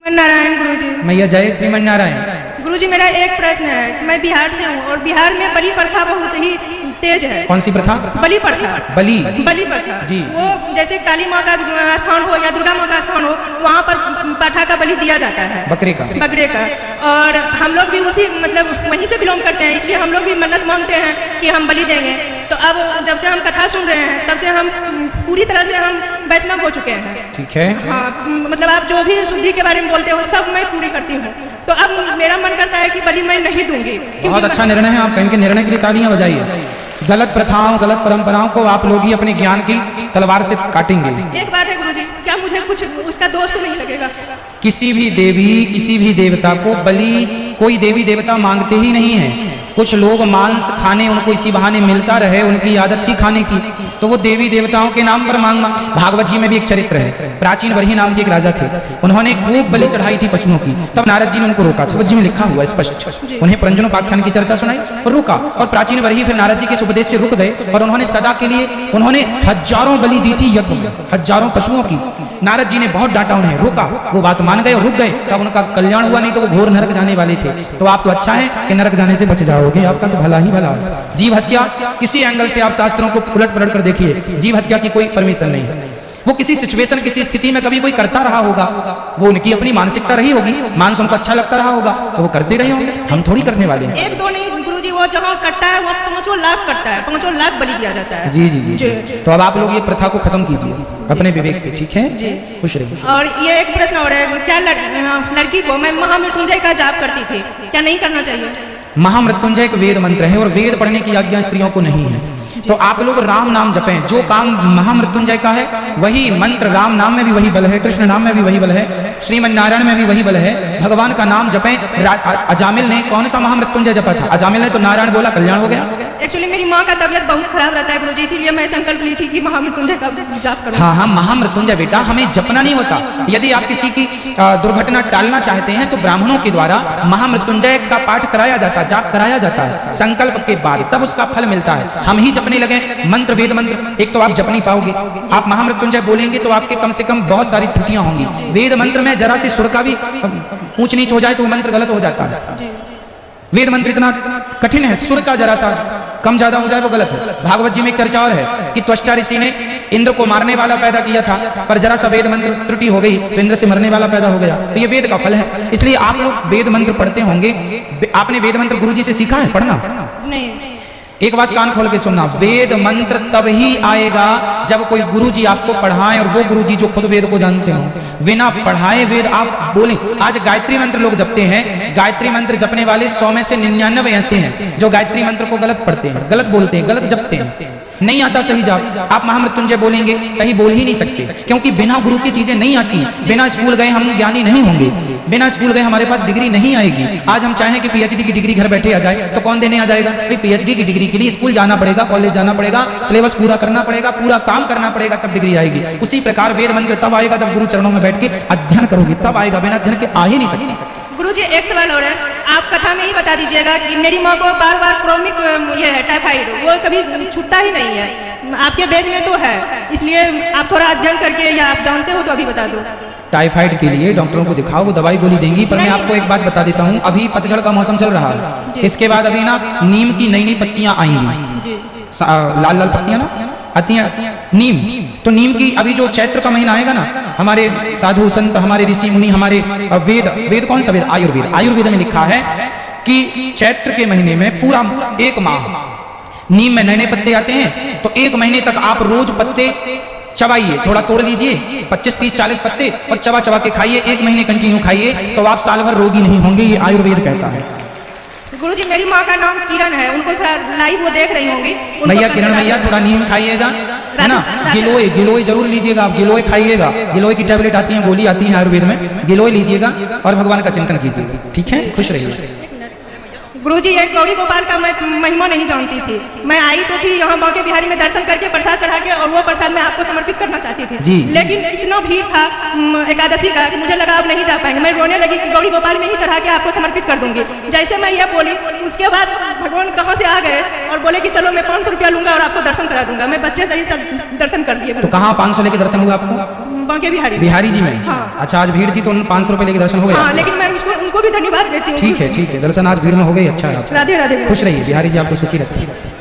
नारायण गुरुजी। मैया जय श्रीमन नारायण। गुरुजी मेरा एक प्रश्न है, मैं बिहार से हूँ और बिहार में बलि प्रथा बहुत ही तेज है। कौन सी प्रथा? बलि प्रथा। बलि प्रथा जी। वो जैसे काली माँ का स्थान हो या दुर्गा माँ का स्थान हो, वहाँ पर पाठा का बलि दिया जाता है, बकरे का। और हम लोग भी उसी मतलब वहीं से बिलोंग करते हैं, इसलिए हम लोग भी मन्नत मांगते हैं कि हम बलि देंगे। तो अब जब से हम कथा सुन रहे हैं तब से हम पूरी तरह से हम वैष्णव हो चुके हैं। ठीक है। हाँ, मतलब आप जो भी शुद्धि के बारे में बोलते हो सब मैं पूरी करती हूँ। तो अब मेरा मन करता है कि बलि मैं नहीं दूंगी। बहुत अच्छा निर्णय है, आप इनके निर्णय के लिए तालियां बजाइए। गलत प्रथाओं, गलत परंपराओं को आप लोग ही अपने ज्ञान की तलवार से काटेंगे। एक बात है गुरुजी, क्या मुझे कुछ उसका दोष तो नहीं लगेगा? किसी भी देवी, किसी भी देवता को बलि कोई देवी देवता मांगते ही नहीं है। कुछ लोग मांस खाने, उनको इसी बहाने मिलता रहे, उनकी आदत थी खाने की, तो वो देवी देवताओं के नाम पर मांगना। भागवत जी में भी एक चरित्र है, प्राचीन बरही नाम के एक राजा थे, उन्होंने खूब बलि चढ़ाई थी पशुओं की, तब नारद जी ने उनको रोका था। जी में लिखा हुआ स्पष्ट, उन्हें प्रंजनोपाख्यान की चर्चा सुनाई और रोका, और प्राचीन बरही फिर नारद जी के उपदेश से रुक गए और उन्होंने सदा के लिए उन्होंने हजारों बलि दी थी, यज्ञ हजारों पशुओं की। नारद जी ने बहुत डांटा, उन्हें रोका, वो बात मान गए और रुक गए, तब उनका कल्याण हुआ, नहीं तो वो घोर नरक जाने वाले थे। तो आप तो अच्छा है कि नरक जाने से बच जाओगे, आपका तो भला ही भला है। जीव हत्या किसी एंगल से आप शास्त्रों को उलट पलट कर देखिए, जीव हत्या की कोई परमिशन नहीं है। वो किसी सिचुएशन, किसी स्थिति में कभी कोई करता रहा होगा, वो उनकी अपनी मानसिकता रही होगी, मांस उनको अच्छा लगता रहा होगा तो वो करते रहे होंगे, हम थोड़ी करने वाले हैं। एक दो नहीं गुरुजी, वो जहाँ कटता है वो 5 लाख कटता है, 5 लाख बलि दिया जाता है। जी जी जी, जी। तो अब आप लोग ये प्रथा को खत्म कीजिए अपने विवेक से, ठीक है? खुश रहिए। और ये एक प्रश्न और है, क्या लड़की को, मैं महामृत्युंजय का जाप करती थी, क्या नहीं करना चाहिए? महामृत्युंजय एक वेद मंत्र है और वेद पढ़ने की आज्ञा स्त्रियों को नहीं है। तो आप लोग राम नाम जपें, जो काम महामृत्युंजय का है वही मंत्र, राम नाम में भी वही बल है, कृष्ण नाम में भी वही बल है, श्रीमन नारायण में भी वही बल है। भगवान का नाम जपें। अजामिल ने कौन सा महामृत्युंजय जपा था? अजामिल ने तो नारायण बोला, कल्याण हो गया। एक्चुअली मेरी माँ का तबियत बहुत खराब रहता है गुरुजी, इसीलिए मैं संकल्प ली थी कि महामृत्युंजय का जाप करूं। हाँ, महामृत्युंजय बेटा हमें जपना नहीं होता। यदि आप किसी की दुर्घटना टालना चाहते हैं तो ब्राह्मणों के द्वारा महामृत्युंजय का पाठ कराया जाता है, जाप कराया जाता है संकल्प के बाद, तब उसका फल मिलता है। हम ही जपने लगे मंत्र, वेद मंत्र, एक तो आप जप नहीं पाओगे। आप महामृत्युंजय बोलेंगे तो आपके कम से कम बहुत सारी त्रुटियां होंगी। वेद मंत्र में जरा सी सुर का भी ऊंच नीच हो जाए तो मंत्र गलत हो जाता है। वेद मंत्र इतना कठिन है, सुर का जरा सा कम ज्यादा हो जाए वो गलत है। भागवत जी में एक चर्चा और है कि त्वष्टा ऋषि ने इंद्र को मारने वाला पैदा किया था, पर जरा सा वेद मंत्र त्रुटि हो गई तो इंद्र से मरने वाला पैदा हो गया। तो ये वेद का फल है, इसलिए आप लोग वेद मंत्र पढ़ते होंगे। आपने वेद मंत्र गुरुजी से सीखा है पढ़ना? नहीं। एक बात कान खोल के सुनना, वेद मंत्र तब ही आएगा जब कोई गुरुजी आपको पढ़ाए, और वो गुरुजी जो खुद वेद को जानते हो। बिना पढ़ाए वेद आप बोलें। आज गायत्री मंत्र लोग जपते हैं, गायत्री मंत्र जपने वाले 100 में से 99 ऐसे हैं जो गायत्री मंत्र को गलत पढ़ते हैं, गलत बोलते हैं, गलत जपते हैं, नहीं आता सही जाप। आप महामृत्युंजय बोलेंगे, सही बोल ही नहीं सकते, क्योंकि बिना गुरु की चीजें नहीं आती हैं। बिना स्कूल गए हम ज्ञानी नहीं होंगे, बिना स्कूल गए हमारे पास डिग्री नहीं आएगी। आज हम चाहें कि पीएचडी की डिग्री घर बैठे आ जाए तो कौन देने आ जाएगा? पीएचडी की डिग्री के लिए स्कूल जाना पड़ेगा, कॉलेज जाना पड़ेगा, सिलेबस पूरा करना पड़ेगा, पूरा काम करना पड़ेगा, तब डिग्री आएगी। उसी प्रकार वेद मंत्र तब आएगा जब गुरु चरणों में बैठ के अध्ययन करोगे, तब आएगा, बिना अध्ययन के आ ही नहीं सकती। गुरुजी एक सवाल और है, आप कथा में ही बता दीजिएगा कि मेरी माँ को बार बार क्रोमिक ये है टाइफाइड, वो कभी छूटता ही नहीं है, आपके वेद में तो है, इसलिए आप थोड़ा अध्ययन करके या आप जानते हो तो अभी बता दो। टाइफाइड के लिए डॉक्टरों को दिखाओ, वो दवाई गोली देंगी। पर मैं आपको एक बात बता देता हूँ, अभी पतझड़ का मौसम चल रहा है, इसके बाद अभी ना नीम की नई नई पत्तियां आएंगी, लाल लाल पत्तियां ना आती हैं नीम। तो नीम की अभी जो चैत्र का महीना आएगा ना, हमारे साधु संत, हमारे ऋषि मुनि, हमारे वेद कौन सा वेद? आयुर्वेद में लिखा है कि चैत्र के महीने में पूरा 1 माह नीम में नए नए पत्ते आते हैं। तो 1 महीने तक आप रोज पत्ते चबाइए, थोड़ा तोड़ लीजिए, 25, 30, 40 पत्ते और चबा चबा के खाइए, 1 महीने कंटिन्यू खाइए, तो आप साल भर रोगी नहीं होंगे, ये आयुर्वेद कहता है। गुरुजी मेरी माँ का नाम किरण है, उनको थोड़ा लाइव वो देख रही होंगी। भैया किरण भैया थोड़ा नीम खाइएगा, है ना? गिलोय जरूर लीजिएगा, आप गिलोय खाइएगा। गिलोय की टैबलेट आती है, गोली आती है आयुर्वेद में, गिलोय लीजिएगा और भगवान का चिंतन कीजिएगा, ठीक है? खुश रहिए। गुरुजी ये गौरी गोपाल का मैं महिमा नहीं जानती थी, मैं आई तो थी यहाँ बांके बिहारी में दर्शन करके प्रसाद चढ़ा के, और वो प्रसाद मैं आपको समर्पित करना चाहती थी जी। लेकिन इतना भीड़ था एकादशी का कि मुझे लगा अब नहीं जा पाएंगे, मैं रोने लगी कि गौरी गोपाल में ही चढ़ा के आपको समर्पित कर दूंगी। जैसे मैं ये बोली उसके बाद भगवान कहाँ से आ गए और बोले कि चलो मैं 500 रुपया लूंगा और आपको दर्शन करा दूंगा। मैं बच्चे से ही दर्शन कर दिए। तो कहाँ 500 लेके दर्शन हुआ आपको? बांके बिहारी में। बिहारी जी में। हाँ। अच्छा, आज भीड़ थी तो 500 रुपए लेके दर्शन हो गए? हाँ, लेकिन मैं उनको भी धन्यवाद देती हूँ। ठीक है, दर्शन आज भीड़ में हो गई। अच्छा है। राधे राधे। खुश रहिए, बिहारी जी आपको सुखी रखिए।